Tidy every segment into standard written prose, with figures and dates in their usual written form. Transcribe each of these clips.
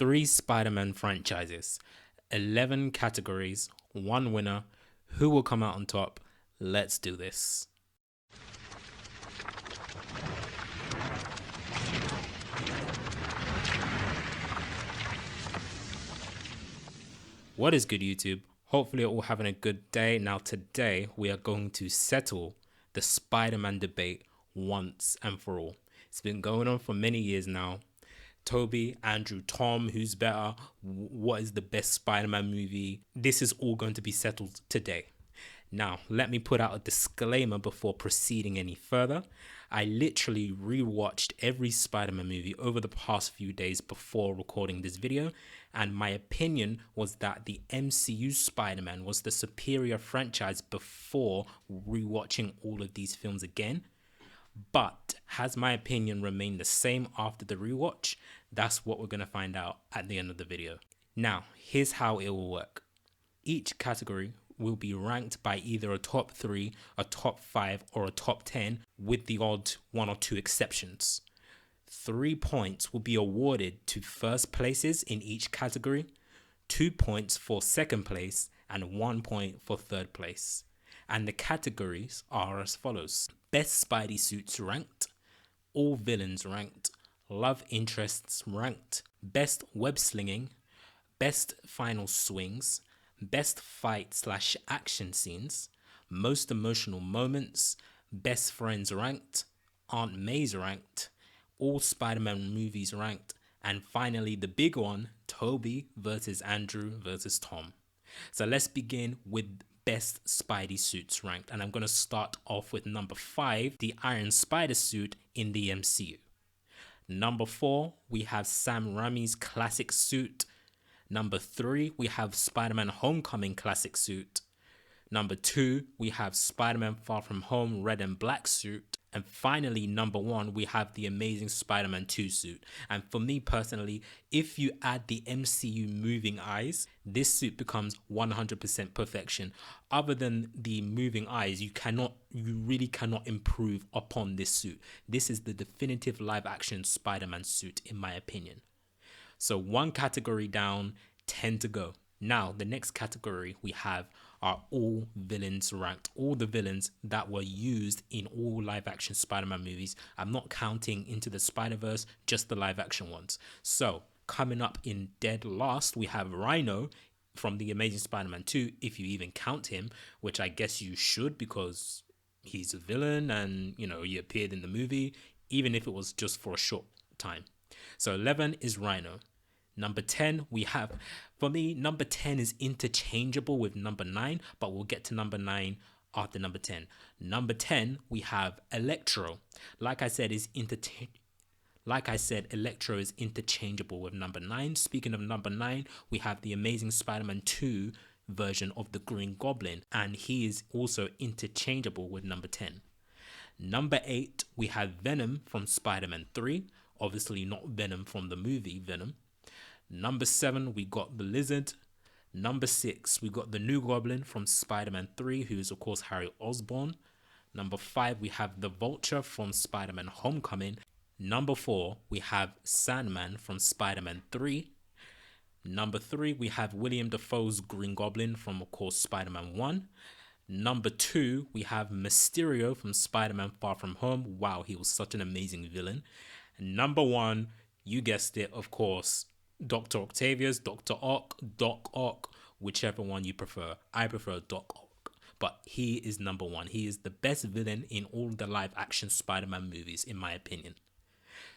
3 Spider-Man franchises, 11 categories, 1 winner. Who will come out on top? Let's do this. What is good, YouTube? Hopefully you're all having a good day. Now today we are going to settle the Spider-Man debate once and for all. It's been going on for many years now. Tobey, Andrew, Tom, who's better? What is the best Spider-Man movie? This is all going to be settled today. Now, let me put out a disclaimer before proceeding any further. I literally rewatched every Spider-Man movie over the past few days before recording this video, and my opinion was that the MCU Spider-Man was the superior franchise before rewatching all of these films again. But has my opinion remained the same after the rewatch? That's what we're going to find out at the end of the video. Now, here's how it will work. Each category will be ranked by either a top 3, a top 5, or a top 10, with the odd 1 or 2 exceptions. 3 points will be awarded to first places in each category, 2 points for second place, and 1 point for third place. And the categories are as follows: Best Spidey Suits ranked, All Villains ranked, Love Interests ranked, Best Web Slinging, Best Final Swings, Best Fight/Action Scenes, Most Emotional Moments, Best Friends ranked, Aunt May's ranked, All Spider-Man movies ranked, and finally the big one, Tobey versus Andrew versus Tom. So let's begin with Best Spidey Suits ranked, and I'm going to start off with number 5, the Iron Spider suit in the MCU. Number 4, we have Sam Raimi's classic suit. Number 3, we have Spider-Man Homecoming classic suit. Number 2, we have Spider-Man Far From Home red and black suit. And finally, number 1, we have the Amazing Spider-Man 2 suit. And for me personally, if you add the MCU moving eyes, this suit becomes 100% perfection. Other than the moving eyes, you really cannot improve upon this suit. This is the definitive live action Spider-Man suit in my opinion. So 1 category down, 10 to go. Now, the next category we have are all villains ranked. All the villains that were used in all live action Spider-Man movies. I'm not counting Into the Spider-Verse, just the live action ones. So, coming up in dead last, we have Rhino from The Amazing Spider-Man 2, if you even count him, which I guess you should because he's a villain and, he appeared in the movie, even if it was just for a short time. So 11 is Rhino. Number 10, we have, for me, number 10 is interchangeable with number 9, but we'll get to number 9 after number 10. Number 10, we have Electro. Like I said, Electro is interchangeable with number 9. Speaking of number 9, we have the Amazing Spider-Man 2 version of the Green Goblin, and he is also interchangeable with number 10. Number 8, we have Venom from Spider-Man 3. Obviously not Venom from the movie Venom. Number 7, we got the Lizard. Number 6, we got the New Goblin from Spider-Man 3, who is of course Harry Osborn. Number 5, we have the Vulture from Spider-Man Homecoming. Number 4, we have Sandman from Spider-Man 3. Number 3, we have William Dafoe's Green Goblin from of course Spider-Man 1. Number 2, we have Mysterio from Spider-Man Far From Home. Wow, he was such an amazing villain. And number 1, you guessed it, of course, Dr. Octavius, Dr. Ock, Doc Ock, whichever one you prefer. I prefer Doc Ock, but he is number 1. He is the best villain in all the live action Spider-Man movies, in my opinion.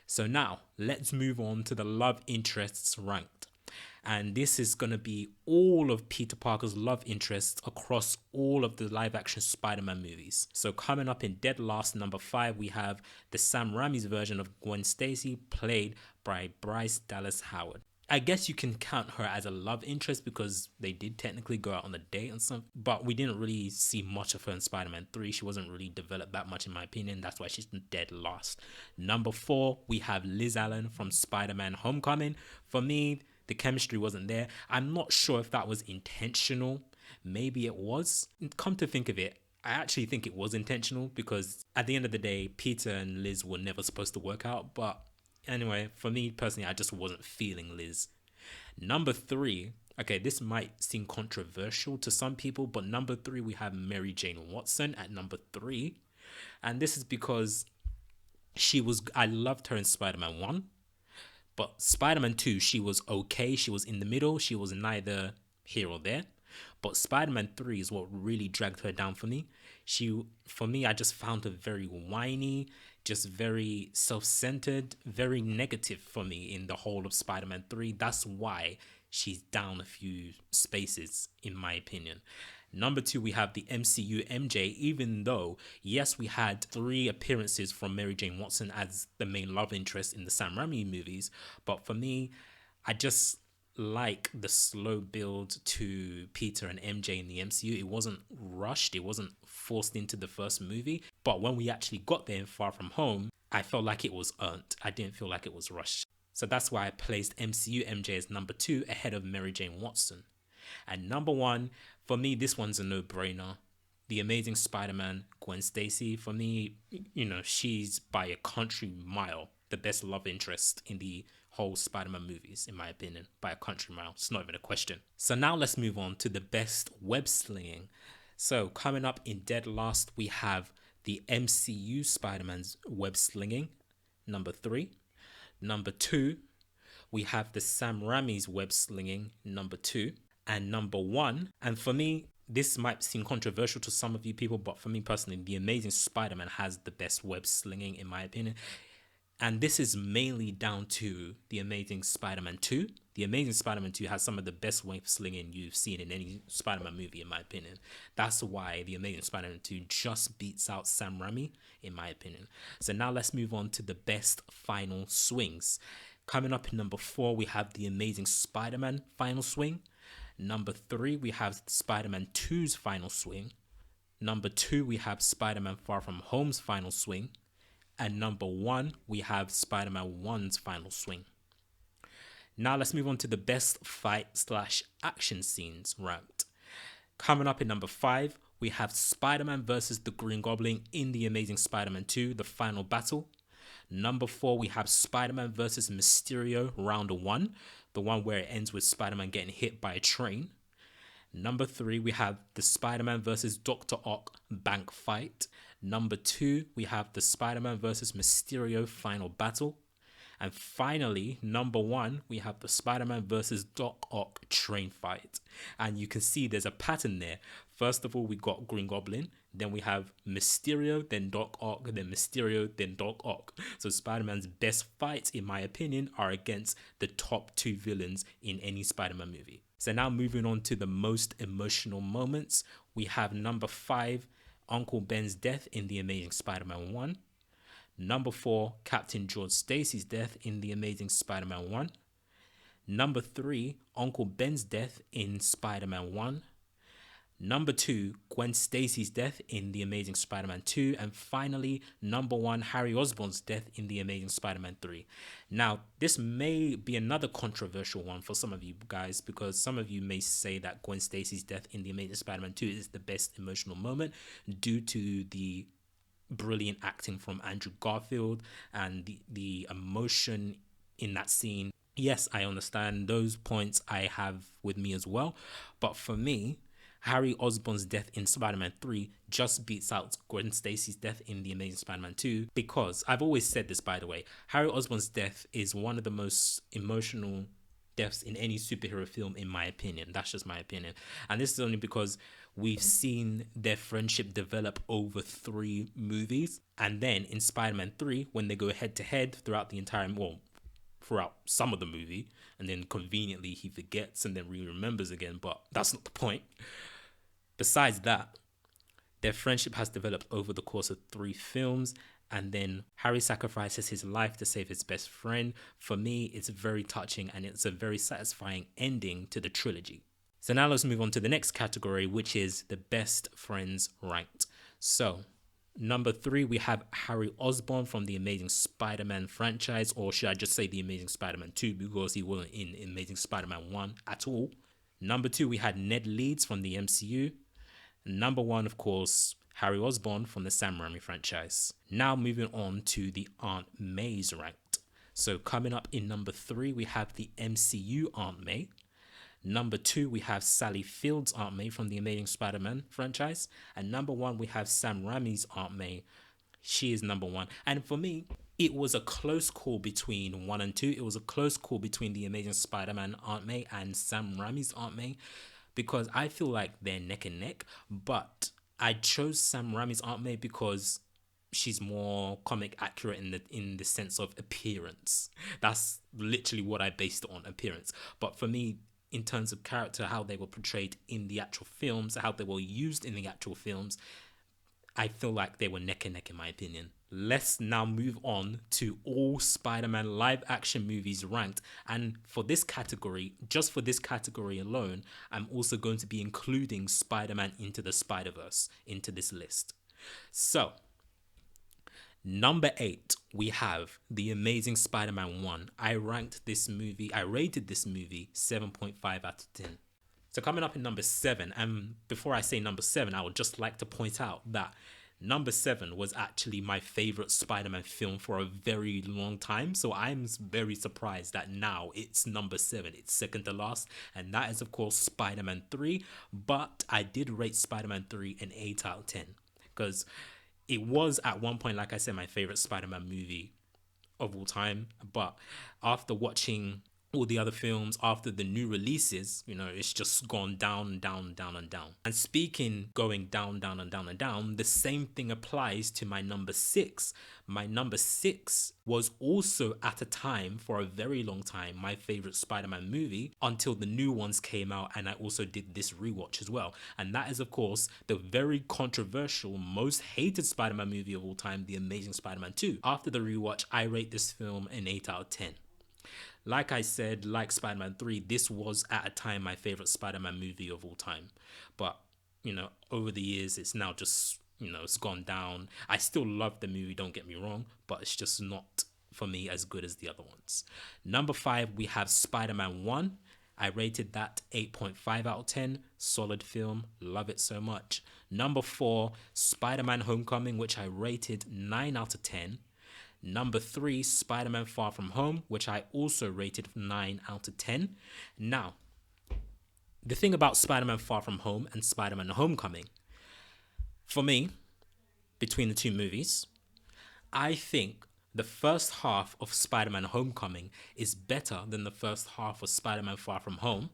So now, let's move on to the love interests ranked. And this is going to be all of Peter Parker's love interests across all of the live action Spider-Man movies. So coming up in dead last, number 5, we have the Sam Raimi's version of Gwen Stacy, played by Bryce Dallas Howard. I guess you can count her as a love interest because they did technically go out on a date and stuff, but we didn't really see much of her in Spider-Man 3. She wasn't really developed that much in my opinion. That's why she's dead last. Number 4, we have Liz Allen from Spider-Man Homecoming. For me, the chemistry wasn't there. I'm not sure if that was intentional. Maybe it was. Come to think of it, I actually think it was intentional because at the end of the day, Peter and Liz were never supposed to work out. But anyway, for me personally, I just wasn't feeling Liz. Number three, okay, this might seem controversial to some people, but number three, we have Mary Jane Watson at number three. And this is because I loved her in Spider Man 1, but Spider Man 2, she was okay. She was in the middle. She was neither here or there. But Spider Man 3 is what really dragged her down for me. For me, I just found her very whiny, just very self centered, very negative for me in the whole of Spider Man 3. That's why she's down a few spaces, in my opinion. Number two, we have the MCU MJ, even though, yes, we had 3 appearances from Mary Jane Watson as the main love interest in the Sam Raimi movies. But for me, I just like the slow build to Peter and MJ in the MCU. It wasn't rushed, it wasn't forced into the first movie. But when we actually got there in Far From Home, I felt like it was earned. I didn't feel like it was rushed. So that's why I placed MCU MJ as number 2 ahead of Mary Jane Watson. And number 1, for me, this one's a no-brainer. The Amazing Spider-Man, Gwen Stacy. For me, she's by a country mile the best love interest in the whole Spider-Man movies, in my opinion, by a country mile. It's not even a question. So now let's move on to the best web slinging. So coming up in dead last, we have the MCU Spider-Man's web slinging, number 3. Number 2, we have the Sam Raimi's web slinging, number 2. And number 1, and for me, this might seem controversial to some of you people, but for me personally, The Amazing Spider-Man has the best web slinging, in my opinion. And this is mainly down to The Amazing Spider-Man 2. The Amazing Spider-Man 2 has some of the best web slinging you've seen in any Spider-Man movie, in my opinion. That's why The Amazing Spider-Man 2 just beats out Sam Raimi, in my opinion. So now let's move on to the best final swings. Coming up in number 4, we have The Amazing Spider-Man final swing. Number 3, we have Spider-Man 2's final swing. Number 2, we have Spider-Man Far From Home's final swing. And number 1, we have Spider-Man 1's final swing. Now let's move on to the best fight/action scenes ranked. Coming up in number 5, we have Spider-Man versus the Green Goblin in The Amazing Spider-Man 2, The Final Battle. Number 4, we have Spider-Man versus Mysterio round 1, the one where it ends with Spider-Man getting hit by a train. Number 3, we have the Spider-Man versus Dr. Ock bank fight. Number 2, we have the Spider-Man versus Mysterio final battle. And finally, number 1, we have the Spider-Man versus Doc Ock train fight. And you can see there's a pattern there. First of all, we got Green Goblin. Then we have Mysterio, then Doc Ock, then Mysterio, then Doc Ock. So Spider-Man's best fights, in my opinion, are against the top 2 villains in any Spider-Man movie. So now moving on to the most emotional moments, we have number 5, Uncle Ben's death in The Amazing Spider-Man 1. Number 4, Captain George Stacy's death in The Amazing Spider-Man 1. Number 3, Uncle Ben's death in Spider-Man 1. Number 2, Gwen Stacy's death in The Amazing Spider-Man 2. And finally, number 1, Harry Osborn's death in The Amazing Spider-Man 3. Now, this may be another controversial one for some of you guys, because some of you may say that Gwen Stacy's death in The Amazing Spider-Man 2 is the best emotional moment due to the brilliant acting from Andrew Garfield and the emotion in that scene. Yes, I understand those points I have with me as well. But for me, Harry Osborn's death in Spider-Man 3 just beats out Gwen Stacy's death in The Amazing Spider-Man 2, because I've always said this, by the way, Harry Osborn's death is one of the most emotional deaths in any superhero film, in my opinion. That's just my opinion. And this is only because we've seen their friendship develop over 3 movies. And then in Spider-Man 3, when they go head to head throughout some of the movie, and then conveniently he forgets and then remembers again, but that's not the point. Besides that, their friendship has developed over the course of 3 films, and then Harry sacrifices his life to save his best friend. For me, it's very touching and it's a very satisfying ending to the trilogy. So now let's move on to the next category, which is the best friends ranked. So number 3, we have Harry Osborn from the Amazing Spider-Man franchise, or should I just say the Amazing Spider-Man 2, because he wasn't in Amazing Spider-Man 1 at all. Number 2, we had Ned Leeds from the MCU. Number 1, of course, Harry Osborn from the Sam Raimi franchise. Now moving on to the Aunt May's ranked. So coming up in number 3, we have the MCU Aunt May. Number 2, we have Sally Field's Aunt May from the Amazing Spider-Man franchise. And number 1, we have Sam Raimi's Aunt May. She is number 1. And for me, it was a close call between 1 and 2. It was a close call between the Amazing Spider-Man Aunt May and Sam Raimi's Aunt May, because I feel like they're neck and neck. But I chose Sam Raimi's Aunt May because she's more comic accurate in the sense of appearance. That's literally what I based it on, appearance. But for me, in terms of character, how they were portrayed in the actual films, how they were used in the actual films, I feel like they were neck and neck in my opinion. Let's now move on to all Spider-Man live action movies ranked. And for this category, just for this category alone, I'm also going to be including Spider-Man Into the Spider-Verse into this list. So, number 8, we have The Amazing Spider-Man 1. I rated this movie 7.5 out of 10. So coming up in number 7, and before I say number 7, I would just like to point out that number 7 was actually my favorite Spider-Man film for a very long time. So I'm very surprised that now it's number 7. It's second to last. And that is, of course, Spider-Man 3. But I did rate Spider-Man 3 an 8 out of 10. Because it was at one point, like I said, my favorite Spider-Man movie of all time. But after watching all the other films, after the new releases, it's just gone down, down, down, and down. And speaking going down, down, and down, and down, the same thing applies to my number 6. My number 6 was also at a time, for a very long time, my favorite Spider-Man movie until the new ones came out, and I also did this rewatch as well. And that is, of course, the very controversial, most hated Spider-Man movie of all time, The Amazing Spider-Man 2. After the rewatch, I rate this film an 8 out of 10. Like I said, like Spider-Man 3, this was at a time my favorite Spider-Man movie of all time. But, over the years, it's now just, it's gone down. I still love the movie, don't get me wrong, but it's just not, for me, as good as the other ones. Number 5, we have Spider-Man 1. I rated that 8.5 out of 10. Solid film. Love it so much. Number 4, Spider-Man Homecoming, which I rated 9 out of 10. Number 3, Spider-Man Far From Home, which I also rated 9 out of 10. Now, the thing about Spider-Man Far From Home and Spider-Man Homecoming, for me, between the two movies, I think the first half of Spider-Man Homecoming is better than the first half of Spider-Man Far From Home,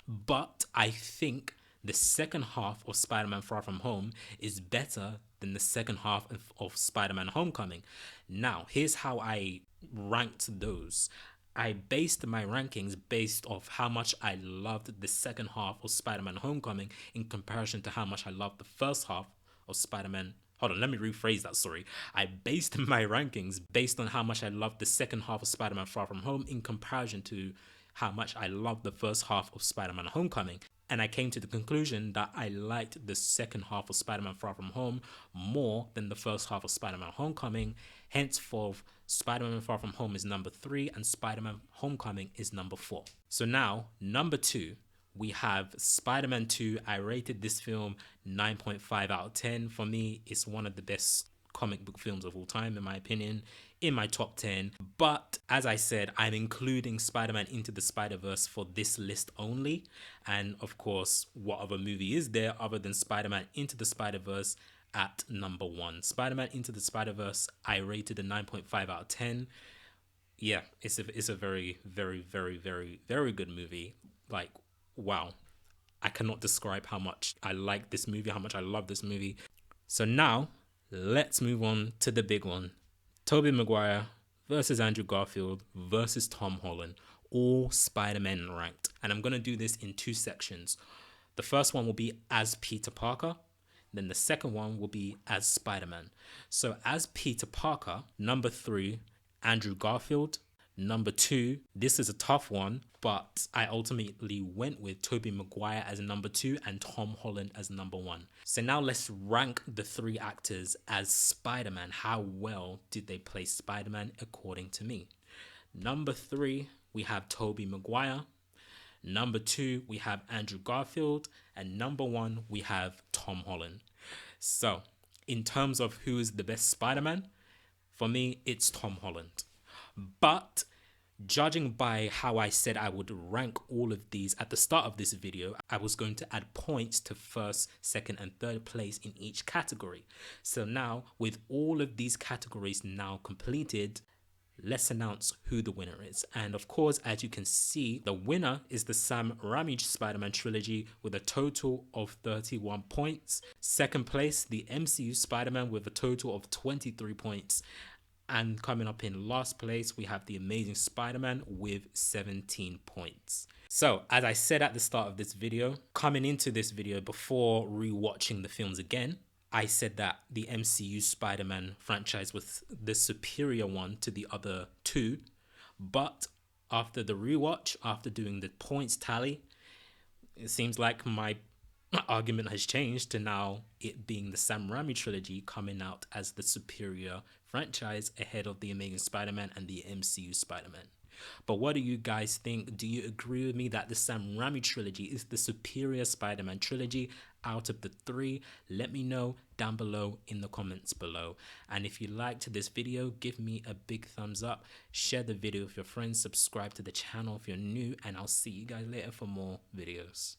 but I think the second half of Spider-Man Far From Home is better than the second half of Spider-Man Homecoming. Now, here's how I ranked those. I based my rankings based off how much I loved the second half of Spider-Man Homecoming in comparison to how much I loved the first half of Spider-Man. Hold on, let me rephrase that, sorry. I based my rankings based on how much I loved the second half of Spider-Man Far From Home in comparison to how much I loved the first half of Spider-Man Homecoming. And I came to the conclusion that I liked the second half of Spider-Man Far From Home more than the first half of Spider-Man Homecoming. Henceforth, Spider-Man Far From Home is number 3 and Spider-Man Homecoming is number 4. So now, number 2, we have Spider-Man 2. I rated this film 9.5 out of 10. For me, it's one of the best comic book films of all time, in my opinion, in my top 10. But as I said, I'm including Spider-Man Into the Spider-Verse for this list only. And of course, what other movie is there other than Spider-Man Into the Spider-Verse at number 1? Spider-Man Into the Spider-Verse, I rated a 9.5 out of 10. Yeah, it's a very, very, very, very, very good movie. Like, wow. I cannot describe how much I like this movie, how much I love this movie. So now, let's move on to the big one. Tobey Maguire versus Andrew Garfield versus Tom Holland. All Spider-Man ranked. And I'm going to do this in 2 sections. The first one will be as Peter Parker. Then the second one will be as Spider-Man. So as Peter Parker, number 3, Andrew Garfield. Number 2, this is a tough one, but I ultimately went with Tobey Maguire as number 2 and Tom Holland as number 1. So now let's rank the 3 actors as Spider-Man. How well did they play Spider-Man according to me? Number 3, we have Tobey Maguire. Number 2, we have Andrew Garfield. And number 1, we have Tom Holland. So in terms of who is the best Spider-Man, for me, it's Tom Holland. But judging by how I said I would rank all of these at the start of this video, I was going to add points to first, second, and third place in each category. So now, with all of these categories now completed, let's announce who the winner is. And of course, as you can see, the winner is the Sam Raimi Spider-Man trilogy with a total of 31 points. Second place, the MCU Spider-Man with a total of 23 points. And coming up in last place, we have the Amazing Spider-Man with 17 points. So, as I said at the start of this video, coming into this video before rewatching the films again, I said that the MCU Spider-Man franchise was the superior one to the other two. But after the rewatch, after doing the points tally, it seems like my argument has changed to now it being the Sam Raimi trilogy coming out as the superior franchise ahead of the Amazing Spider-Man and the MCU Spider-Man. But what do you guys think? Do you agree with me that the Sam Raimi trilogy is the superior Spider-Man trilogy out of the three? Let me know down below in the comments below. And if you liked this video, give me a big thumbs up, share the video with your friends, subscribe to the channel if you're new, and I'll see you guys later for more videos.